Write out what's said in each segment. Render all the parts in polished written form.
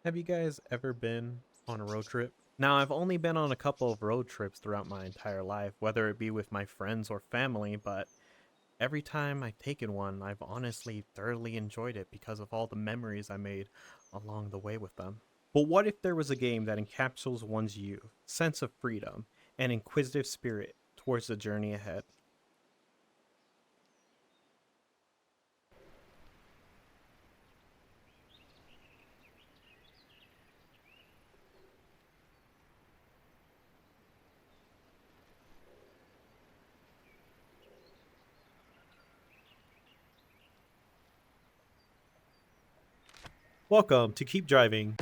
Have you guys ever been on a road trip? Now, I've only been on a couple of road trips throughout my entire life, whether it be with my friends or family, but every time I've taken one, I've honestly thoroughly enjoyed it because of all the memories I made along the way with them. But what if there was a game that encapsulates one's youth, sense of freedom, and inquisitive spirit towards the journey ahead? Welcome to Keep Driving.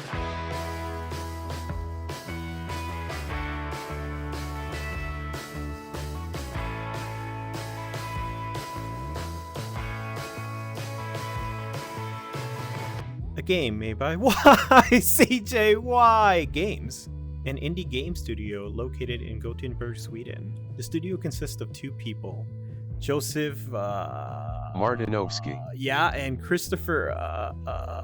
A game made by CJY Games, an indie game studio located in Gothenburg, Sweden. The studio consists of two people, Joseph Martinovsky. and Christopher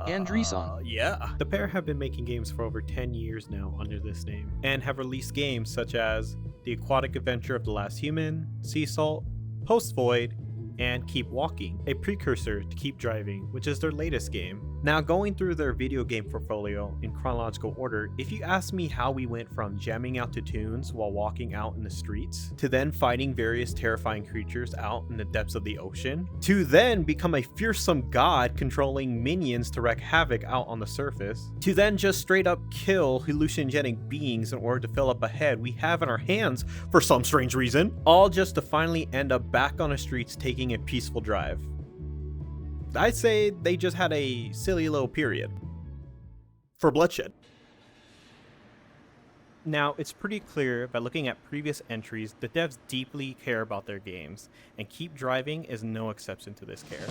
Andreessen. The pair have been making games for over 10 years now under this name, and have released games such as The Aquatic Adventure of the Last Human, Sea Salt, Post Void, and Keep Walking, a precursor to Keep Driving, which is their latest game. Now, going through their video game portfolio in chronological order, if you ask me how we went from jamming out to tunes while walking out in the streets, to then fighting various terrifying creatures out in the depths of the ocean, to then become a fearsome god controlling minions to wreak havoc out on the surface, to then just straight up kill hallucinogenic beings in order to fill up a head we have in our hands for some strange reason, all just to finally end up back on the streets taking a peaceful drive. I'd say they just had a silly little period for bloodshed. Now, it's pretty clear by looking at previous entries, the devs deeply care about their games, and Keep Driving is no exception to this care.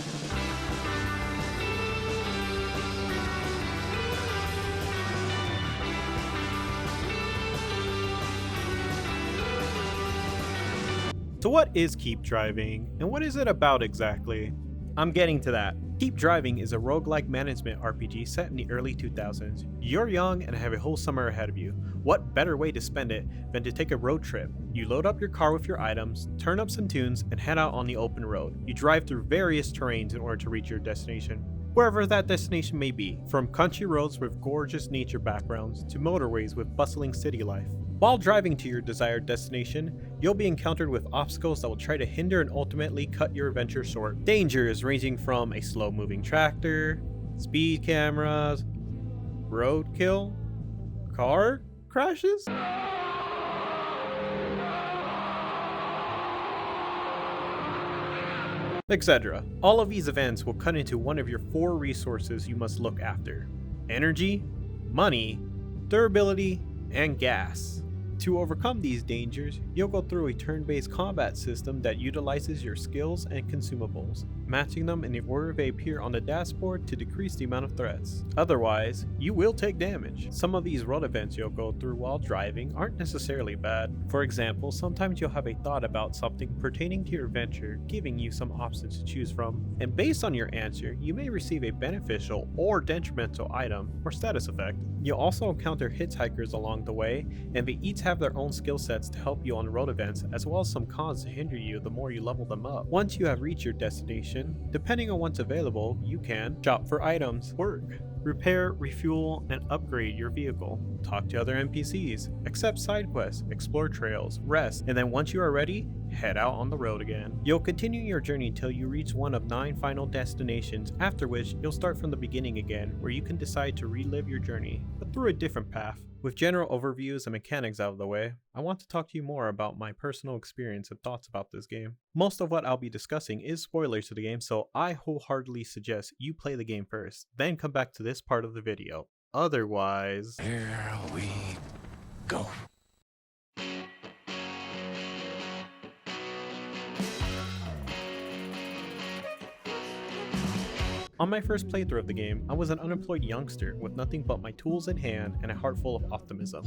So what is Keep Driving, and what is it about exactly? I'm getting to that. Keep Driving is a roguelike management RPG set in the early 2000s. You're young and have a whole summer ahead of you. What better way to spend it than to take a road trip? You load up your car with your items, turn up some tunes, and head out on the open road. You drive through various terrains in order to reach your destination, wherever that destination may be, from country roads with gorgeous nature backgrounds to motorways with bustling city life. While driving to your desired destination, you'll be encountered with obstacles that will try to hinder and ultimately cut your adventure short. Dangers ranging from a slow-moving tractor, speed cameras, roadkill, car crashes, etc. All of these events will cut into one of your four resources you must look after: energy, money, durability, and gas. To overcome these dangers, you'll go through a turn-based combat system that utilizes your skills and consumables, matching them in the order they appear on the dashboard to decrease the amount of threats. Otherwise, you will take damage. Some of these road events you'll go through while driving aren't necessarily bad. For example, sometimes you'll have a thought about something pertaining to your adventure, giving you some options to choose from, and based on your answer, you may receive a beneficial or detrimental item or status effect. You'll also encounter hitchhikers along the way, and they each have their own skill sets to help you on road events, as well as some cons to hinder you the more you level them up. Once you have reached your destination, depending on what's available, you can shop for items, work, repair, refuel, and upgrade your vehicle, talk to other NPCs, accept side quests, explore trails, rest, and then once you are ready, head out on the road again. You'll continue your journey until you reach one of 9 final destinations, after which you'll start from the beginning again, where you can decide to relive your journey, but through a different path. With general overviews and mechanics out of the way, I want to talk to you more about my personal experience and thoughts about this game. Most of what I'll be discussing is spoilers to the game, so I wholeheartedly suggest you play the game first, then come back to this part of the video. Otherwise, Here we go. on my first playthrough of the game, I was an unemployed youngster with nothing but my tools in hand and a heart full of optimism.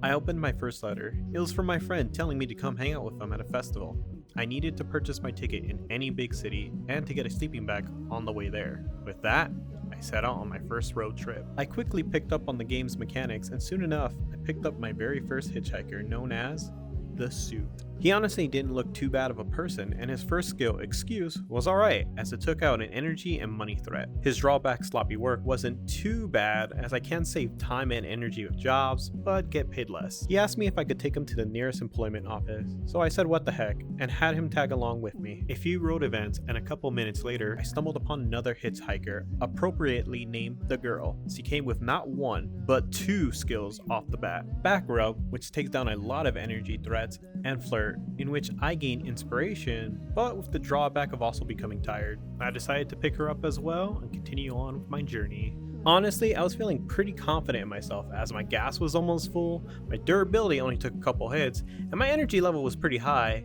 I opened my first letter. It was from my friend telling me to come hang out with him at a festival. I needed to purchase my ticket in any big city and to get a sleeping bag on the way there. With that, I set out on my first road trip. I quickly picked up on the game's mechanics, and soon enough, I picked up my very first hitchhiker, known as the Suit. He honestly didn't look too bad of a person, and his first skill, Excuse, was alright, as it took out an energy and money threat. His drawback, sloppy work, wasn't too bad, as I can save time and energy with jobs, but get paid less. He asked me if I could take him to the nearest employment office, so I said what the heck, and had him tag along with me. A few road events, and a couple minutes later, I stumbled upon another hitchhiker, appropriately named the Girl. She came with not one, but two skills off the bat. Back Rub, which takes down a lot of energy threats, and Flirt, in which I gain inspiration, but with the drawback of also becoming tired. I decided to pick her up as well and continue on with my journey. Honestly, I was feeling pretty confident in myself as my gas was almost full, my durability only took a couple hits, and my energy level was pretty high.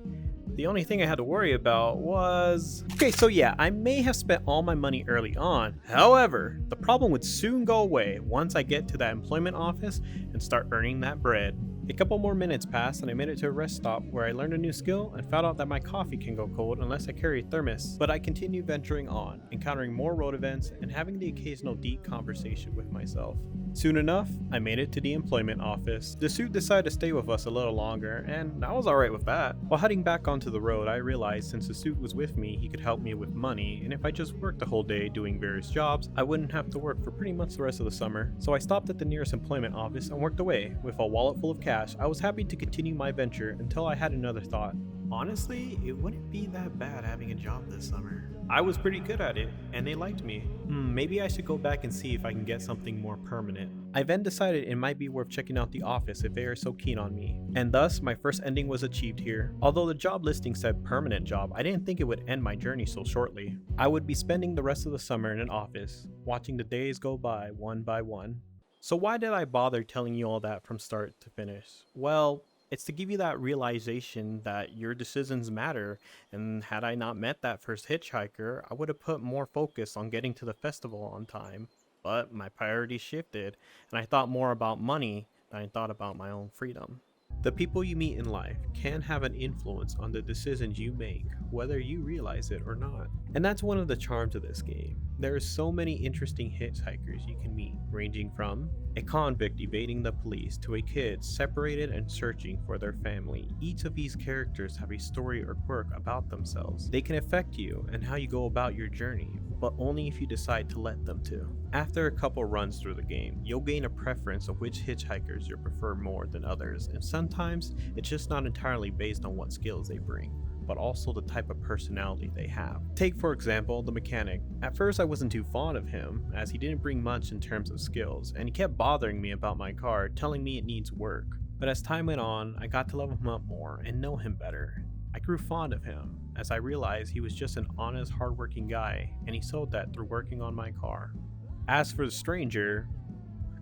The only thing I had to worry about was... Okay, so yeah, I may have spent all my money early on. However, the problem would soon go away once I get to that employment office and start earning that bread. A couple more minutes passed and I made it to a rest stop where I learned a new skill and found out that my coffee can go cold unless I carry a thermos. But I continued venturing on, encountering more road events and having the occasional deep conversation with myself. Soon enough, I made it to the employment office. The Suit decided to stay with us a little longer, and I was alright with that. While heading back onto the road, I realized since the Suit was with me, he could help me with money, and if I just worked the whole day doing various jobs, I wouldn't have to work for pretty much the rest of the summer. So I stopped at the nearest employment office and worked away. With a wallet full of cash, I was happy to continue my venture until I had another thought. Honestly, it wouldn't be that bad having a job this summer. I was pretty good at it, and they liked me. Maybe I should go back and see if I can get something more permanent. I then decided it might be worth checking out the office if they are so keen on me. And thus, my first ending was achieved here. Although the job listing said permanent job, I didn't think it would end my journey so shortly. I would be spending the rest of the summer in an office, watching the days go by one by one. So why did I bother telling you all that from start to finish? Well, it's to give you that realization that your decisions matter, and had I not met that first hitchhiker, I would have put more focus on getting to the festival on time. But my priorities shifted, and I thought more about money than I thought about my own freedom. The people you meet in life can have an influence on the decisions you make, whether you realize it or not. And that's one of the charms of this game. There are so many interesting hitchhikers you can meet, ranging from a convict evading the police to a kid separated and searching for their family. Each of these characters have a story or quirk about themselves. They can affect you and how you go about your journey, but only if you decide to let them to. After a couple runs through the game, you'll gain a preference of which hitchhikers you prefer more than others, and sometimes it's just not entirely based on what skills they bring, but also the type of personality they have. Take for example, the mechanic. At first I wasn't too fond of him, as he didn't bring much in terms of skills, and he kept bothering me about my car, telling me it needs work. But as time went on, I got to love him up more and know him better. I grew fond of him, as I realized he was just an honest, hardworking guy, and he showed that through working on my car. As for the stranger,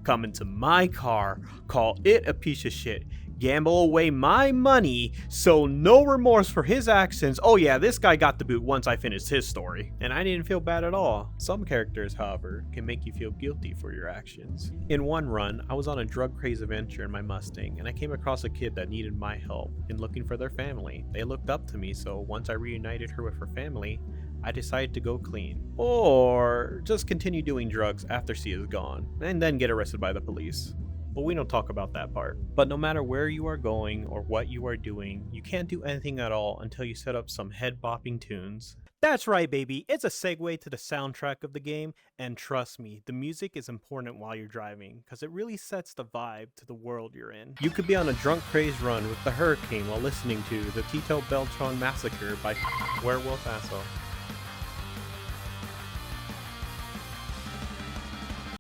come into my car, call it a piece of shit, gamble away my money, so no remorse for his actions. Oh yeah, this guy got the boot once I finished his story. And I didn't feel bad at all. Some characters, however, can make you feel guilty for your actions. In one run, I was on a drug craze adventure in my Mustang, and I came across a kid that needed my help in looking for their family. They looked up to me, so once I reunited her with her family, I decided to go clean. Or just continue doing drugs after she is gone, and then get arrested by the police. But we don't talk about that part. But no matter where you are going or what you are doing, you can't do anything at all until you set up some head-bopping tunes. That's right, baby. It's a segue to the soundtrack of the game, and trust me, the music is important while you're driving, because it really sets the vibe to the world you're in. You could be on a drunk craze run with the Hurricane while listening to the Tito Beltran Massacre by Werewolf Asshole.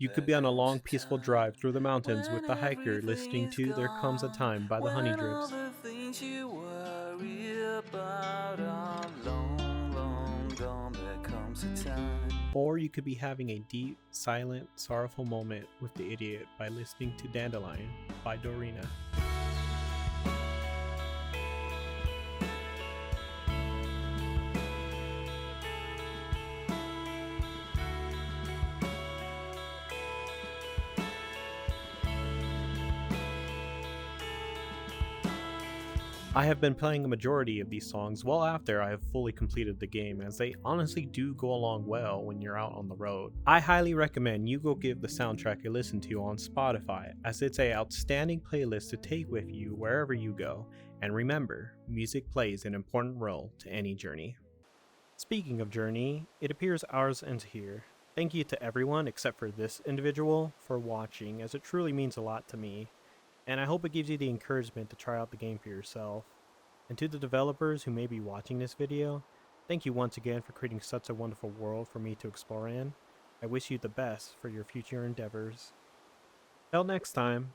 You could be on a long, peaceful drive through the mountains with the hiker listening to There Comes a Time by the Honey Drips. Or you could be having a deep, silent, sorrowful moment with The Idiot by listening to Dandelion by Dorina. I have been playing a majority of these songs well after I have fully completed the game, as they honestly do go along well when you're out on the road. I highly recommend you go give the soundtrack a listen to on Spotify, as it's an outstanding playlist to take with you wherever you go, and remember, music plays an important role to any journey. Speaking of journey, it appears ours ends here. Thank you to everyone except for this individual for watching, as it truly means a lot to me, and I hope it gives you the encouragement to try out the game for yourself. And to the developers who may be watching this video, thank you once again for creating such a wonderful world for me to explore in. I wish you the best for your future endeavors. Till next time.